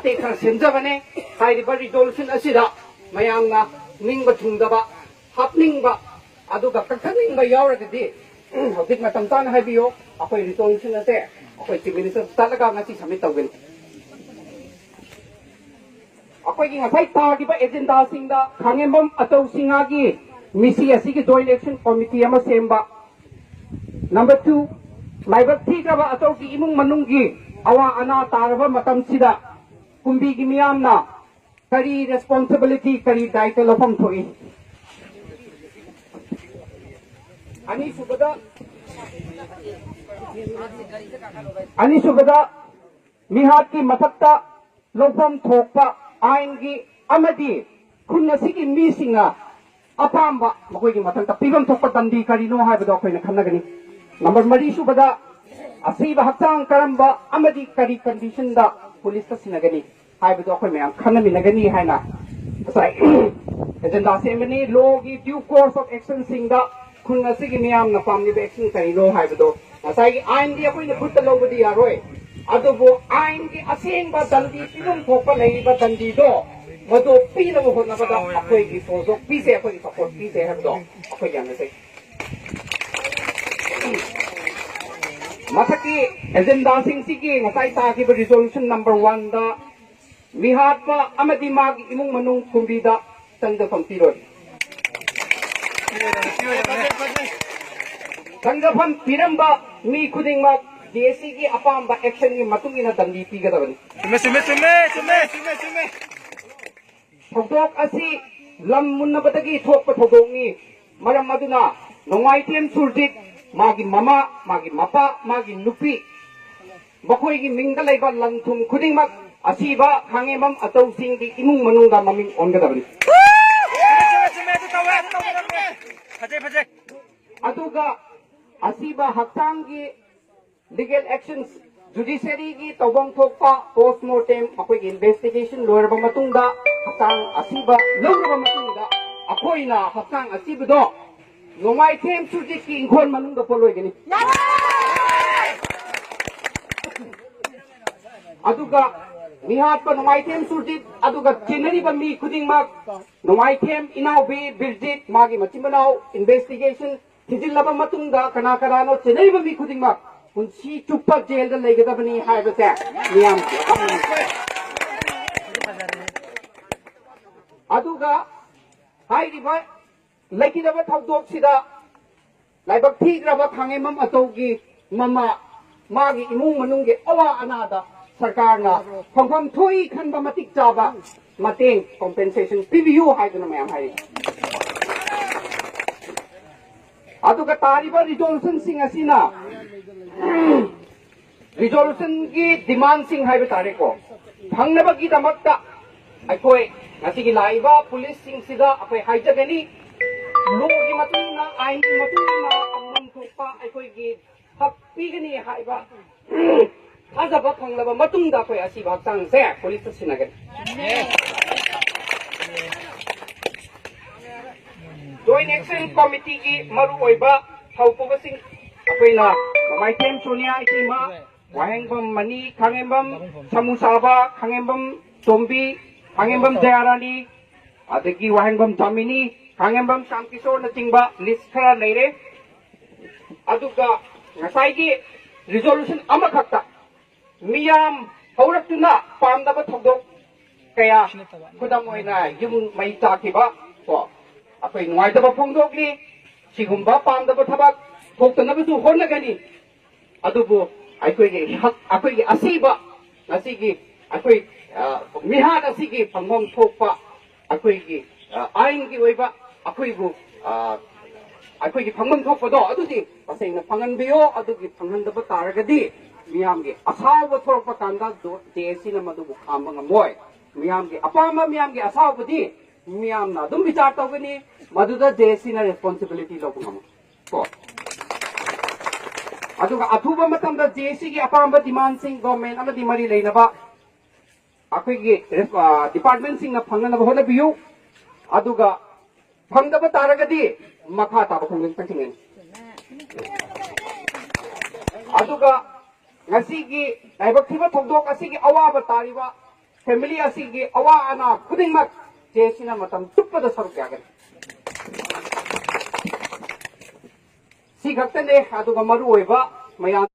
मते खर सेंजबने हाइरिबा रिजोल्यूशन असिदा मयामना निंगबा थुंगदबा हापनिंगबा अदुगा कथनिंगबा यावरगदि हौजिक मतम तान हाइबियो अखोय रिजोल्यूशन असे अखोय चीफ मिनिस्टर तलगा ngasi सबमिट तौगनि अखोय की ngasai तागिबा एजेंडा सिंगदा खांगेंबम अतौ सिंगागी मिसी असिगी जॉइंट एक्शन कमिटी अमा सेंबा नंबर 2 लाइबक थीग्रबा अतौ की इमुंग मनुंगी अवा अना तारबा मतम सिदा कुंबी की मियामना करी रेस्पॉन्सिबिलिटी करी दायित्व लफम थोई अनिसुबदा मिहात की मथक्ता लफम थोपा आइन की अमदी खुन्नसी की मीसिंगा अपाम्बा मकोई की मथक्ता पीबम थोपा दंडी करीनो हाइबदो अखोइना खन्नगनी नंबर 3 सुबदा असीबा हक्चांग करंबा अमदी करी कंडीशन दा पुलिस सिनगनी हाइबदो अखोइ मयाम खन्नमिनगनी हाइना साइ एजेंडा सेमनी लॉ की ड्यू कोर्स ऑफ एक्शन सिंगदा खुन्नसी की मियाम न पामनिबा एक्शन करीनो हाइबदो साइ की आइन दी अखोइना खुत्ता लौबदी यारोय अदुबो आइन की असेंबा दंडी पिलुम थोपा लेइबा दंडी दो मदो पीनबो होनबदा अखोइ की सोजोक पीसे अखोइ की सपोर्ट पीसे हाइबदो अखोइ याना से मथकी एजेंडा सिंह नसाई ताकिब रिजोल्यूशन नंबर 1 दा मिहात्मा अमदी मागी इमुंग मनुंग कुंबीदा संगफम पिरोय संगफम पिरंबा मी खुदिंगमा जेसी की अपाम्बा एक्शन की मतुंगिना दंडी पीगदबनी सुमे थोदोक असि लम मुन्नबदगी थोकप थोदोंगी मरम मदुना नोंगाइतेम सुरजित मागी ममा मागी मपा मागी नुपी बखोई की मिंगदा लेबा लंथुम खुदिंगमक असीबा खांगेमम अतौसिंग की इमुंग मनुंगा ममिंग ओनगदबनी अदुगा असीबा हक्तांग की लीगल एक्शंस जुडिशरी की तौबंग थोपा पोस्टमार्टम अखोई की इन्वेस्टिगेशन लोरबा मतुंगा हक्तांग असीबा लौरबा मतुंगा अखोइना हक्तांग असीबदो नोंगाइथेम सुरजित की इंखोन मनुंगा पोलोइगनी अदुगा मिहात्पा नोंगाइथेम सुरजित अदुगा चेनरीबा मी खुदिंगमक नोंगाइथेम इनाउबी बिरजित मागी मचिमनाउ इन्वेस्टिगेशन थिजिल्लबा मतुंगा कना कनानो चेनरीबा मी खुदिंगमक पुंसी चुप्पा जेल दा लेगदबनी हाइबसे मियाम अदुगा हाइरिबा लेकिदबा थौदोकसिदा लाइबक थीग्रबा खांगेमम अतौगी ममा मागी इमुंग मनुंगे अवा अनादा सरकारना फंफम थोई खनबा मतिक चाबा मतेंग कॉम्पेंसेशन पिबियु हाइदुना मयाम हाइ अदुगा तारिबा रिजोल्यूशन सिंग असिना रिजोल्यूशन की डिमांड सिंग हाइबे तारेको फंगनबगी दमक्ता अखोय नसिगी लाइबा पुलिस सिंग सिदा अखोय हाइजगनी लॉ की मतुंगना आइन की मतुंगना अमम थोपा अखोय की हक पीगनी हाइबा थाजबा फंगलबा मतुंगदा अखोय असिबा हक्तांग से पुलिस सिनगन जॉइंट एक्शन कमिटी की मरु ओइबा थौपुबसिंग अखोइना माइथेम सोनिया इतिमा वाहेंगबम मनी खांगेंबम समुसाबा खांगेंबम तोम्बी खांगेंबम जयारानी अदगी वाहेंगबम जामिनी खांगेंबम शामकिशोर नचिंगबा लिस्ट खरा लेरे अदुगा ngसाइगी रिजोल्यूशन अमखक्ता मियाम हौरक्तुना पामदबा थौदोक कया खुदम ओइना युम मई चाखिबा को अखोइ नुवाइदबा फोंदोकली सिगुम्बा पामदबा थबक थोक्तनबसु होनगनी अदुबु अखोइगी असीबा ngasiगी अखोइ मिहाद असीगी फंगम थोकपा अखोइगी आइन की ओइबा अखोइबु अखोइगी फंगम थोकपदो अदुदि तसेंना फंगनबियो अदुगी फंगनदबा तारगदी मियामगी असावब थोरकपा कांदा जेसी न मदुबु खामबा ngमोय मियामगी अपामा मियामगी असावबदी मियामना दुम विचार तौगनी मदुदा जेसी न रिस्पांसिबिलिटी लौबु ngम को अदुगा अथुबा मतमदा जेसी की अपाम्बा डिमांड सिंग गवर्नमेंट अमदी मरी लेनबा अखोइगी डिपार्टमेंट सिंग न फंगनबा होनबियु अदुगा फंगदबा तारगदी मखा ताबा खोंगन तंगिंगन अदुगा ngasiगी लाइबक थिबा थौदोक असिगी अवाबा तारिबा ꯐꯦꯃꯤꯂꯤ ꯑꯁꯤꯒꯤ ꯑꯋꯥ ꯑꯅꯥ ꯈꯨꯗꯤꯡꯃꯛ ꯆꯦꯁꯤꯅ ꯃꯇꯝ ꯆꯨꯞꯄꯗ ꯁꯔꯨꯛ ꯌꯥꯒꯅꯤ ꯁꯤ ꯈꯛꯇꯅꯦ ꯑꯗꯨꯒ ꯃꯔꯨꯑꯣꯏꯕ ꯃꯌꯥꯝ